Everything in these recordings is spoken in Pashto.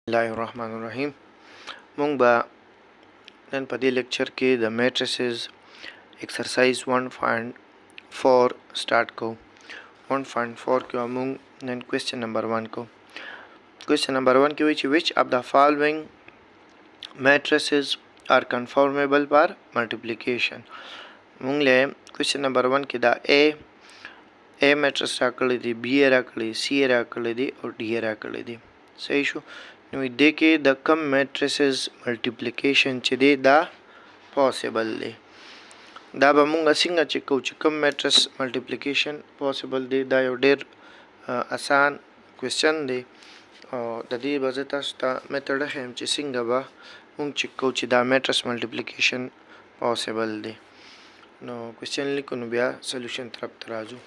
Bismillahirrahmanirrahim. مونږ به نن په دې لیکچر کې د میټریسز exercise 1.4 start کوو. 1.4 کې مونږ نن question number 1 کوو. question number 1 کې وایي چې which of the following matrices are conformable for multiplication. مونږ له question number 1 کې دا A matrix راکړی دی، B راکړی، C راکړی دی او D راکړی دی. صحیح شو. نو دې کې د کم میټریسز ملټیپلیکیشن چې دی دا پاسبل دی. دا به مونږ څنګه چې کوو چې کم میټریس ملټیپلیکیشن پاسبل دی، دا یو ډېر آسان کوېسچن دی او د دې به زه تاسو ته میتډ ښیم چې څنګه به مونږ چیک کوو چې دا میټریس ملټیپلیکیشن پاسبل دی. نو کوېسچن لیکو نو بیا سلیوشن طرف ته راځو.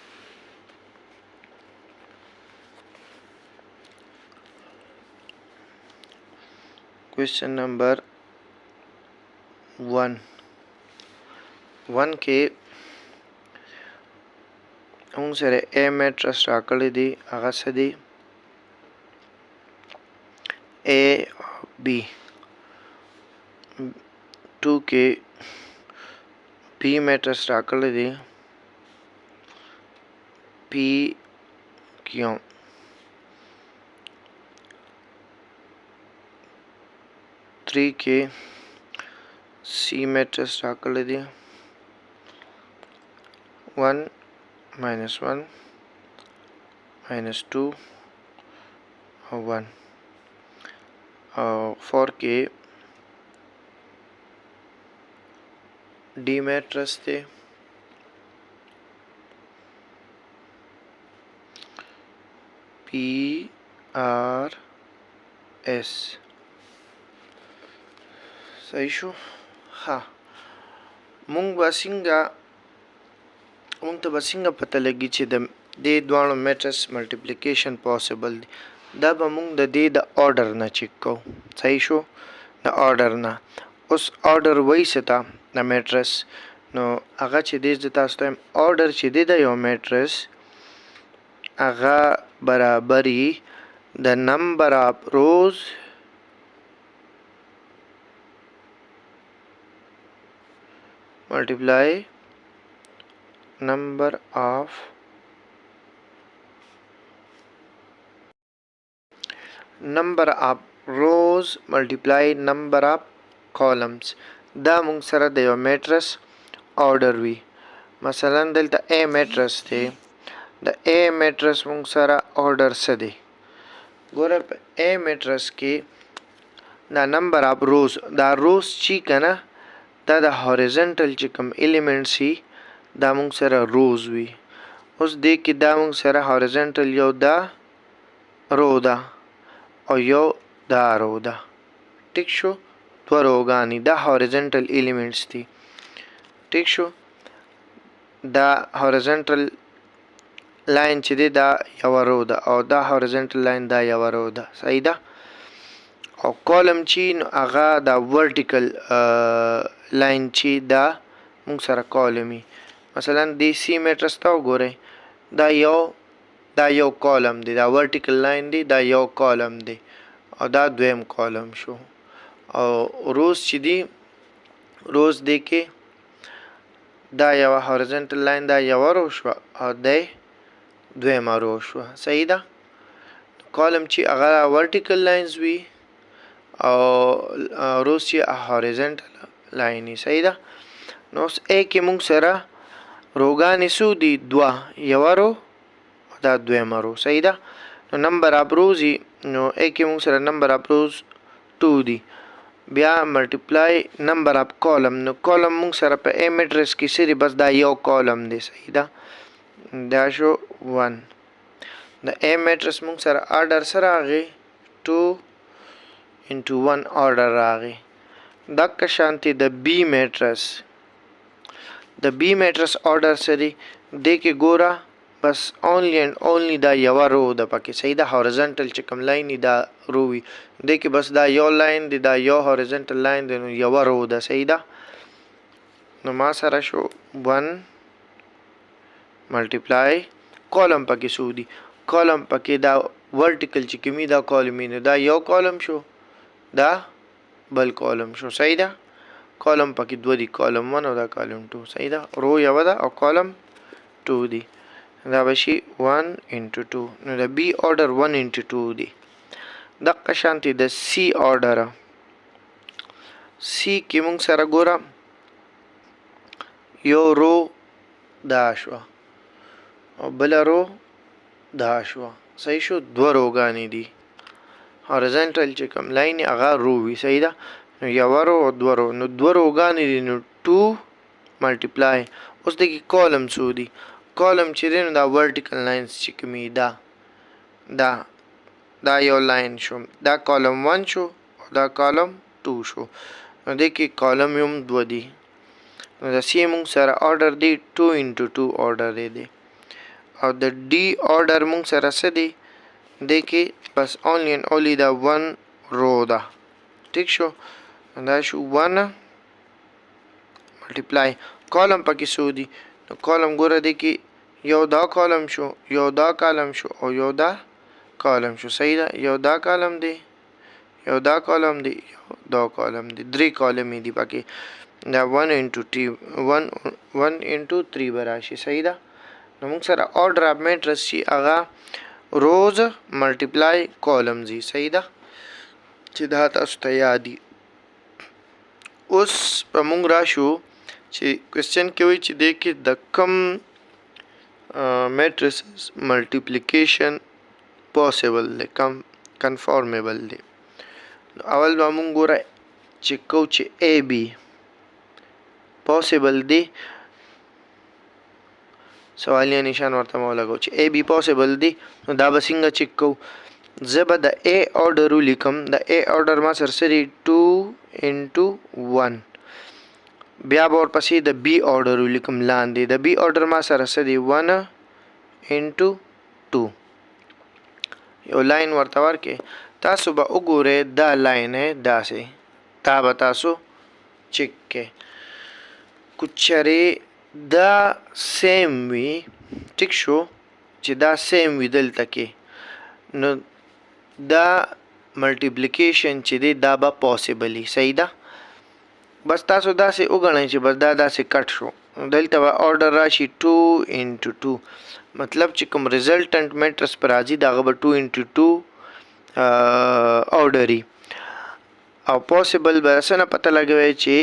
question number 1 کې موږ سره A میټریس راکړی دی، هغه څه دی A B. 2 کې B میټریس راکړی دی P Q. 3 کې C میټریس راکړی دی 1 -1 -2 او 1 او 4 کې D میټریس دی P R S. صحیح شو. ها مونږ ته به څنګه پته لګي چې د دې دواړو میټریس ملټیپلیکیشن پاسبل دی. دا به مونږ د دې د آرډر نه چیک کوو. صحیح شو. د آرډر نه اوس آرډر وایي څه ته د میټریس، نو هغه چې دی زه تاسو ته وایم آرډر چې دی د یو میټریس هغه برابري د نمبر آف روز multiply number of rows multiply number of columns. دا مونږ سره د یو میټریس آرډر وي. مثلا دلته A میټریس دی، د A میټریس مونږ سره آرډر څه دی؟ ګوره په A میټریس کې دا نمبر آف روز، دا روز چې کنه دا د هوریزنټل چې کوم الیمنټس وي دا مونږ سره روز وي. اوس دې کې دا مونږ سره هوریزنټل یو دا رو ده او یو دا رو ده. ټیک شو. دوه روګانې دا هوریزنټل الیمنټس دي. ټیک شو. دا هوریزنټل لاین چې دی دا یوه رو ده او دا هوریزنټل لاین دا یوه رو ده. صحیح ده. او کالم چې نو هغه دا ورټیکل لاین چې دا مونږ سره کالمي. مثلا د C میټریس ته وګورئ، دا یو کالم دی، دا ورټیکل لاین دی، دا یو کالم دی او دا دویم کالم شو. او روز چې دی روز دی کې دا یوه هوریزنټل لاین دا یوه رو شوه او دی دویمه رو شوه. صحیح ده. کالم چې هغه ورټیکل لاینز وي او روز چې هوریزنټل لاین. صحیح ده. نو اوس A کې مونږ سره روګانې څو دي؟ دوه، یوه رو او دا دویمه رو. صحیح ده. نو نمبر آف روز نو A کې مونږ سره نمبر آف روز 2 دي. بیا ملټیپلای نمبر آف کالم، نو کالم مونږ سره په A میټریس کې څه دی؟ بس دا یو کالم دی. صحیح ده. دا شو 1. د A میټریس مونږ سره آرډر څه راغی؟ 2 into 1 آرډر راغی. دغه شانتي د B میټریس آرډر څه دی؟ دې کې ګوره بس اونلی اینڈ اونلی دا یوه رو ده پکې. صحیح ده. هوریزنټل چې کوم لاین دا رو وي، دې کې بس دا یو لاین دی، دا یو هوریزنټل لاین دی، نو یوه رو ده. صحیح ده. نو ما سره شو 1 ملټیپلای کالم پکې څو دي؟ کالم پکې دا ورټیکل چې کومي دا کالم نو دا یو کالم شو دا بل کالم شو صحیح ده کالم پکې دوه دي کالم 1 او دا کالم 2 صحیح ده رو یو ده او کالم 2 دي دا بشي 1 into 2 نو د بی order 1 into 2 دي دقه شانتي د سی order سی کې مونږ سره ګوره یو رو دا شو او بل رو دا شو صحیح شو دوه روګانې دي هوريزونټل چې کوم لاین هغه رو وي صحیح ده نو یو رو او دوه رو نو دوه روګانې دي نو 2 ملټیپلای اوس دغه کالم څو دي کالم چې دی نو دا ورټیکل لاینز چې کومي دا یو لاین شو دا کالم 1 شو او دا کالم 2 شو نو دغه کالم هم دوه دي نو د سی مونږ سره order دی 2 into 2 order دی او د ډي order مونږ سره څه دی کې بس only and only دا 1 رو ده ٹھیک شو دا شو 1 ملټیپلای کالم پکې سو دي نو کالم ګوره دی کې یو دا کالم شو یو دا کالم شو او یو دا کالم شو صحیح ده یو دا کالم دی یو دا کالم دی یو دا کالم دی درې کالم دی پکې دا 1 into 3 براشي صحیح ده نو موږ سره order of matrix شي هغه روز ملټیپلای کالمز دي صحیح ده چې دا تاسو ته یاد دي اوس په موږ راشو چې کوېسچن کې وایي چې د کې د کم matrices multiplication possible دی کم conformable دی اول به موږ ګوره چې کو چې A B possible دی سوالیه نشان ورته مو لګو چې A B possible دی نو دا به څنګه چک کو زه به د A order ولیکم د A order ما سره سری 2 into 1 بیا به ورپسې د B order ولیکم لاندې د B order ما سره سری 1 into 2 یو لاین ورته ورکې تاسو به وګورئ دا لاین داسې تا به تاسو چک کې کچره دا سیم وي ټیک شو چې دا سیم وي دلته کې نو دا ملټیپلیکیشن چې دی دا به پاسیبلی صحیح ده بس تاسو داسې وګڼئ چې بس دا داسې کټ شو دلته به order راشي 2 into 2 مطلب چې کوم ریزلټنټ میټرس پر راځي دا به 2 into 2 order او پاسیبل به څنګه پته لګوي چې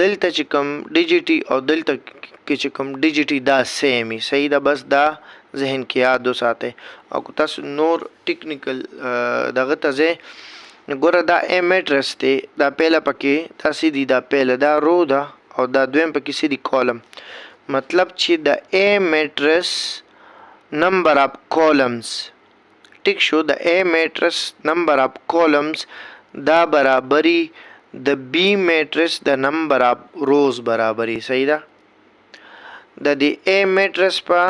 دلته چې کوم ډیجیټي او دلته کې چې کوم ډیجیټي دا سیمي صحیح ده بس دا ذهن کې یاد وساتئ او تاسو نور ټیکنیکل دغه ته ځئ ګوره دا A میټرس دی دا پهله پکې دا سیدي دا پهله دا رو ده او دا دویم پکې سیدي کالم مطلب چې د A میټرس نمبر اف کالمز ټیک شو د A میټرس نمبر اف کالمز دا برابري د B میټرس د نمبر اف روز برابري صحیح ده د دې A میټرس په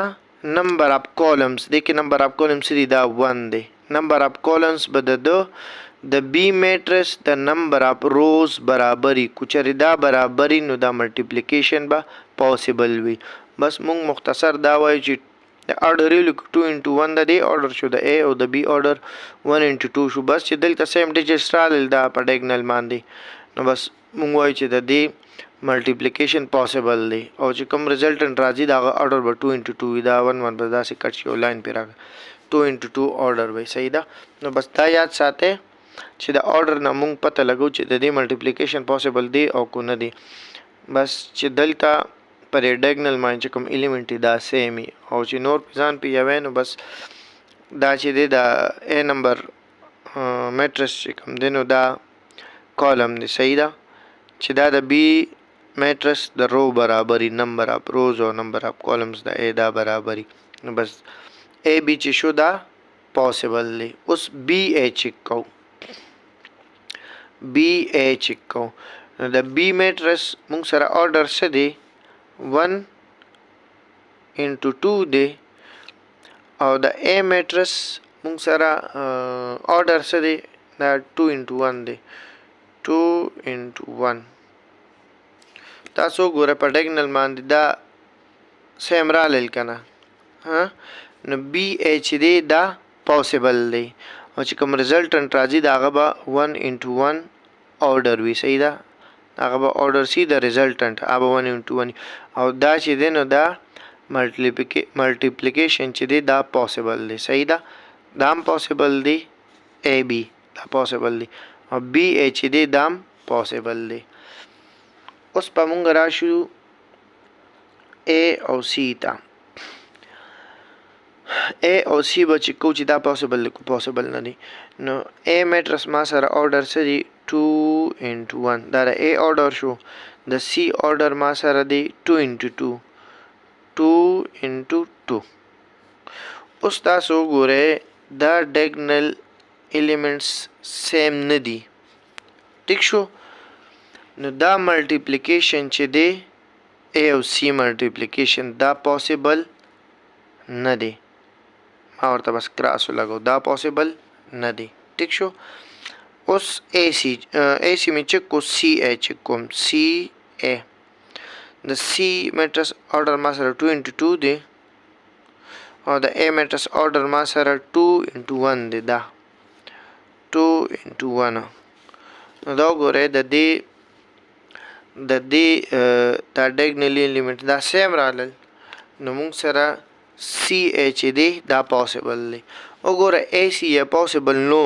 نمبر اف کالمز د کې نمبر اف کالمز دی دا 1 دی نمبر اف کالمز به د B میټرس د نمبر اف روز برابري کوچري دا برابري نو دا ملټیپلیکیشن به پاسیبل وي بس مونږ مختصر دا وایو چې د order یو 2 into 1 د دې order شو د A او د B order 1 into 2 شو بس چې دلته سیم ډیجټس راغلل دا په ډیګنل باندې نو بس مونږ وایو چې د دې ملټیپلیکیشن پاسیبل دی او چې کوم ریزلټنټ راځي دا order به 2 into 2 دا 1 1 به داسې کټ شي لاین پې راغی 2 into 2 order وي صحیح ده نو بس دا یاد ساتئ چې د order نه مونږ پته لګو چې د دې ملټیپلیکیشن پاسیبل دی او کو نه دی بس چې دلته پر ډیګنل باندې کوم الیمنت دا سیمي او چې نور ځان پې یوې نو بس دا چې دی دا A نمبر میټرس چې کوم دی نو دا کالم دی صحیح ده چې دا د B میټرس د رو برابري نمبر اف روز او نمبر اف کالمز د A دا برابري نو بس A B چې شو دا پاسیبل دی اوس B A چک کو B A چک کو نو د B میټرس مونږ سره order څه دی 1 into 2 دی او د A میټرس مونږ سره order څه دی دا 2 into 1 دی 2 into 1 تاسو ګوره په ډیګنل باندې دا سیم رالیل کنه ها نو B A چې دی دا پاسبل دی او چې کوم ریزلټنټ راځي د هغه به 1 into 1 order وي صحیح ده هغه به order سي د ریزلټنټ هغه به 1 into 1 او دا چې دی نو دا ملټیپلیکیشن چې دی دا پاسبل دی صحیح ده دا هم پاسبل دی اے بی دا پاسبل دی او بی اے چې دی دا هم پاسبل دی اوس به مونږ راشو اے او سی ته A او C به چې کو چې دا پاسبل دی پاسبل نه دی نو A میټرس ما سره order څه دی 2 into 1 دا د A order شو د C order ما سره دی 2 into 2 2 into 2 اوس تاسو ګورئ دا ډیګنل ایلیمنټس سیم نه دي ټیک شو نو دا ملټیپلیکیشن چې دی A او C ملټیپلیکیشن دا پاسبل نه دی ما ورته بس کراس لګو دا پاسبل نه دی ټیک شو اوس اے سی می چک کو سی اے چک کوم سی اے د سی میټرس order ما سره 2 into 2 دی او د اے میټرس order ما سره 2 into 1 دی دا 2 into 1 نو دا ګورئ د دې دا ډیګنل ایلیمنټ دا سیم رالل نو موږ سره سی اے چې دی دا پاسبل دی وګوره اے سی اے پاسبل نو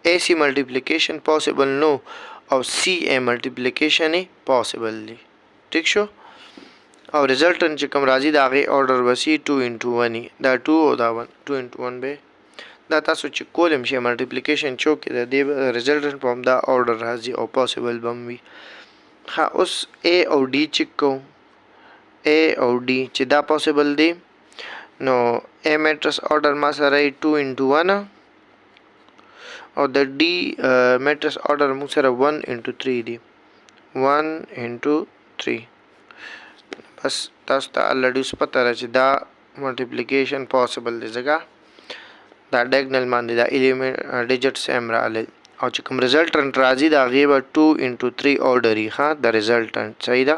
اے سی ملټیپلیکیشن پاسبل نو او سی اے ملټیپلیکیشن پاسبل دی ټیک شو او ریزلټنټ چې کوم راځي دا غي order وسی 2 into 1 دا 2 او دا 1 2 into 1 به دا تاسو چې کولم شي ملټیپلیکیشن چوک د دې ریزلټنټ په دا order راځي او پاسبل بم وي ها اوس اے او ډي چک کو اے او ډي چې دا پاسبل دی نو A میټرس order ما سره 2 into 1 او د D میټرس order مو سره 1 into 3 دی 1 into 3 بس تاسو ته already پته را چې دا ملټیپلیکیشن پاسبل دی ځکه دا ډیګنل باندې دا ایلیمنٹ ډیجټ سیم راغلی او چې کوم ریزلټنټ راځي دا غي به 2 into 3 order یې ها د ریزلټنټ صحیح ده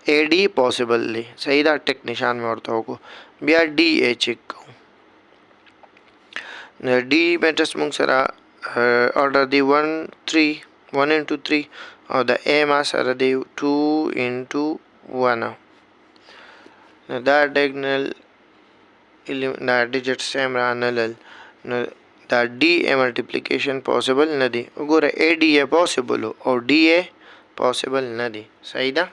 اے ډي پاسبل دی صحیح ده ټیک نشان مې ورته وکړو بیا ډي اے چک کوو نو ډي میټرس موږ سره order دی 1 3 1 into 3 او د اے ما سره دی 2 into 1 نو دا ډیګنل دا ډیجټ سیم را نلل نو دا ډي اے ملټیپلیکیشن پاسبل نه دی وګوره اے ډي اے پاسبل او ډي اے پاسبل نه دی صحیح ده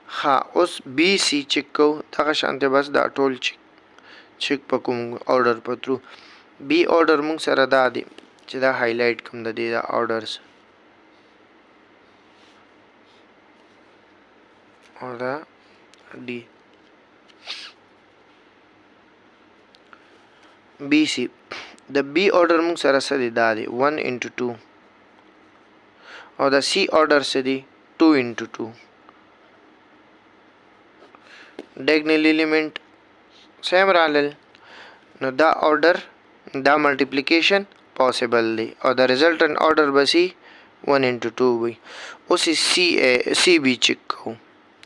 ها اوس بی سی چک کو دغه شانته بس دا ټول چک په کوم order په ترو بی order موږ سره دا دی چې دا هایلایټ کوم د دې دا orders او دا D B C د B order موږ سره سره دا دی 1 into 2 او د C order سره دی 2 into 2 diagonal element same رالل نو دا order دا multiplication possible دی او د resultant order بسی 1 into 2 وي اوس سی بی چک کو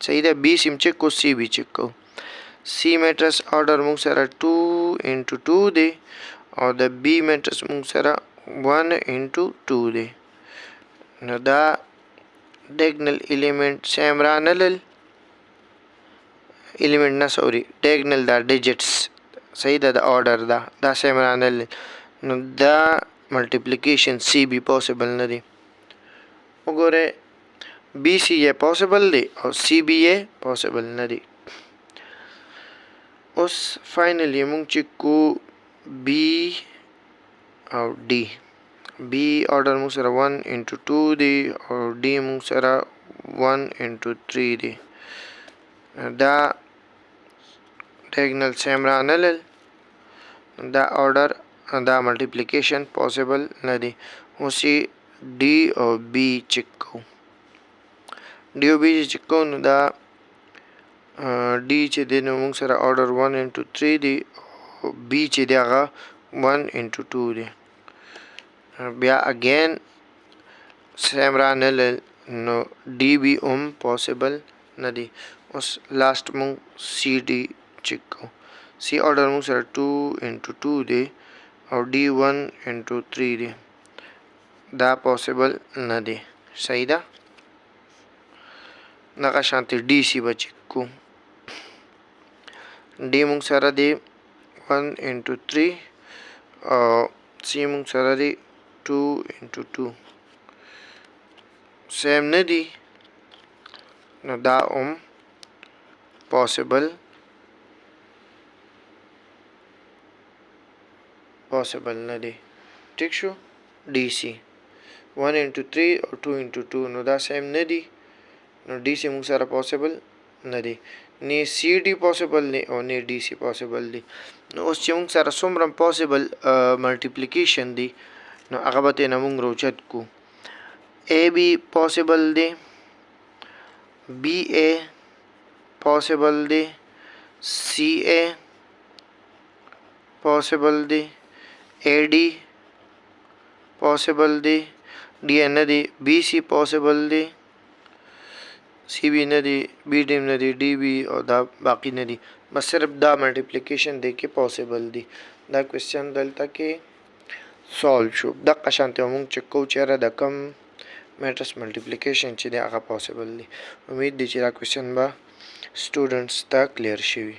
صحیح ده بی سیم چک کو سی بی چک کو سی میټرس order موږ سره 2 into 2 دی او د بی میټرس موږ سره 1 into 2 دی نو دا diagonal element same رانلل element نه سوري diagonal دا digits صحیح ده د order دا same رانلل نو دا multiplication سی بی possible نه دی وګوره بی سی یې possible دی او سی بی یې possible نه دی اوس فائنلی موږ چې کو بی او ډي بی order موږ سره 1 into 2 دی او ډي موږ سره 1 into 3 دی دا diagonal same رانلل دا order دا multiplication possible نه دی اوس डी او B check को डी او B check को نو دا डी چې د نو موږ سره order 1 into 3 دی او بی چې دی هغه 1 into 2 دی بیا اگین سیم را نه نو डी بی هم possible نه دی اوس لاست موږ C D چेक کو सी ऑर्डर موږ سره 2 into 2 دی او डी 1 into 3 دی دا پوسیبل نه دی صحیح ده دغه شانتي D C به چک کو डी موږ سره دی 1 into 3 او C موږ سره دی 2 into 2 سیم نه دی نو دا پوسیبل نه دی ټیک شو D C 1 into 3 او 2 into 2 نو دا سیم نه دی نو D C موږ سره پوسیبل نه دی نه C D پوسیبل دی او نه D C پوسیبل دی نو اوس چې موږ سره څومره پوسیبل ملټیپلیکیشن دی نو هغه به ترېنه موږ روچت کو A B possible دی B A possible دی C A possible دی A D possible دی D نه دی B C possible دی C B نه دی B D نه دی D B او دا باقی نه دی بس صرف دا ملټیپلیکیشن دی کې پوسیبل دی دا کوېسچن دلته کې سولو شو دغه شانتې موږ چک کوو چېرې د کم میټرس ملټیپلیکیشن چې دی هغه پوسیبل دی امید دی چې دا کوېسچن به سټوډنټس ته کلیر شوي